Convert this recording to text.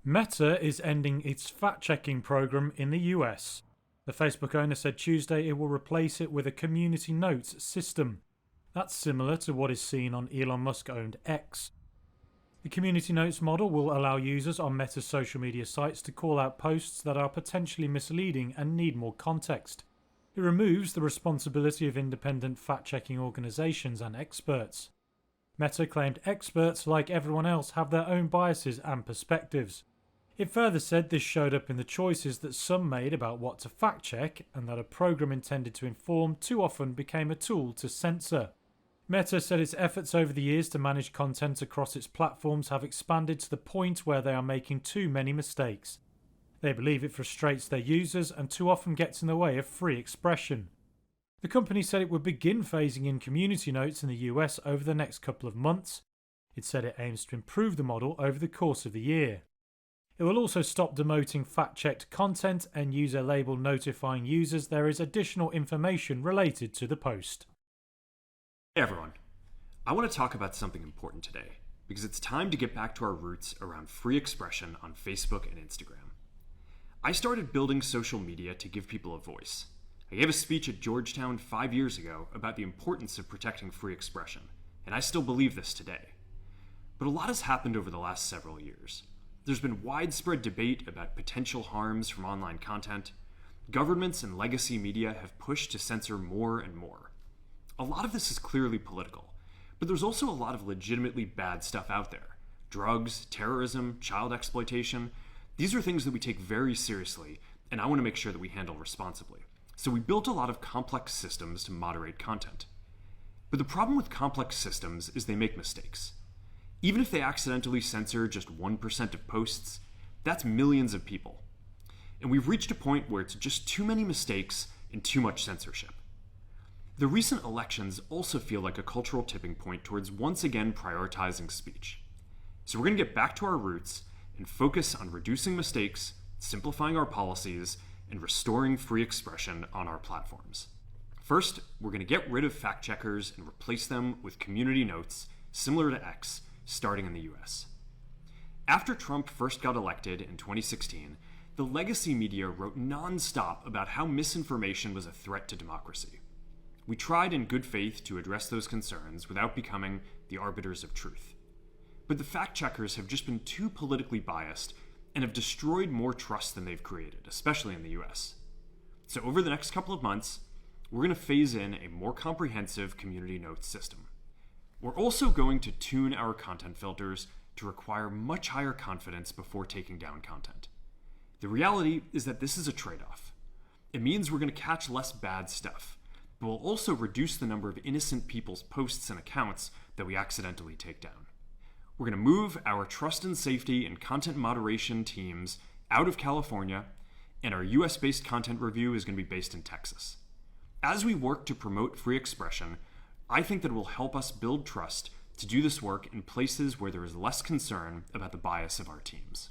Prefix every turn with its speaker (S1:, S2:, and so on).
S1: Meta is ending its fact-checking program in the US. The Facebook owner said Tuesday it will replace it with a community notes system. That's similar to what is seen on Elon Musk-owned X. The community notes model will allow users on Meta's social media sites to call out posts that are potentially misleading and need more context. It removes the responsibility of independent fact-checking organizations and experts. Meta claimed experts, like everyone else, have their own biases and perspectives. It further said this showed up in the choices that some made about what to fact-check, and that a program intended to inform too often became a tool to censor. Meta said its efforts over the years to manage content across its platforms have expanded to the point where they are making too many mistakes. They believe it frustrates their users and too often gets in the way of free expression. The company said it would begin phasing in community notes in the US over the next couple of months. It said it aims to improve the model over the course of the year. It will also stop demoting fact-checked content and use a label notifying users there is additional information related to the post.
S2: Hey everyone, I want to talk about something important today because it's time to get back to our roots around free expression on Facebook and Instagram. I started building social media to give people a voice. I gave a speech at Georgetown 5 years ago about the importance of protecting free expression, and I still believe this today. But a lot has happened over the last several years. There's been widespread debate about potential harms from online content. Governments and legacy media have pushed to censor more and more. A lot of this is clearly political, but there's also a lot of legitimately bad stuff out there. Drugs, terrorism, child exploitation. These are things that we take very seriously, and I want to make sure that we handle responsibly. So we built a lot of complex systems to moderate content. But the problem with complex systems is they make mistakes. Even if they accidentally censor just 1% of posts, that's millions of people. And we've reached a point where it's just too many mistakes and too much censorship. The recent elections also feel like a cultural tipping point towards once again prioritizing speech. So we're going to get back to our roots and focus on reducing mistakes, simplifying our policies, and restoring free expression on our platforms. First, we're going to get rid of fact checkers and replace them with community notes, similar to X, starting in the US. After Trump first got elected in 2016, the legacy media wrote non-stop about how misinformation was a threat to democracy. We tried in good faith to address those concerns without becoming the arbiters of truth. But the fact checkers have just been too politically biased and have destroyed more trust than they've created, especially in the US. So over the next couple of months, we're going to phase in a more comprehensive community notes system. We're also going to tune our content filters to require much higher confidence before taking down content. The reality is that this is a trade-off. It means we're going to catch less bad stuff, but we'll also reduce the number of innocent people's posts and accounts that we accidentally take down. We're going to move our trust and safety and content moderation teams out of California, and our US-based content review is going to be based in Texas. As we work to promote free expression, I think that it will help us build trust to do this work in places where there is less concern about the bias of our teams.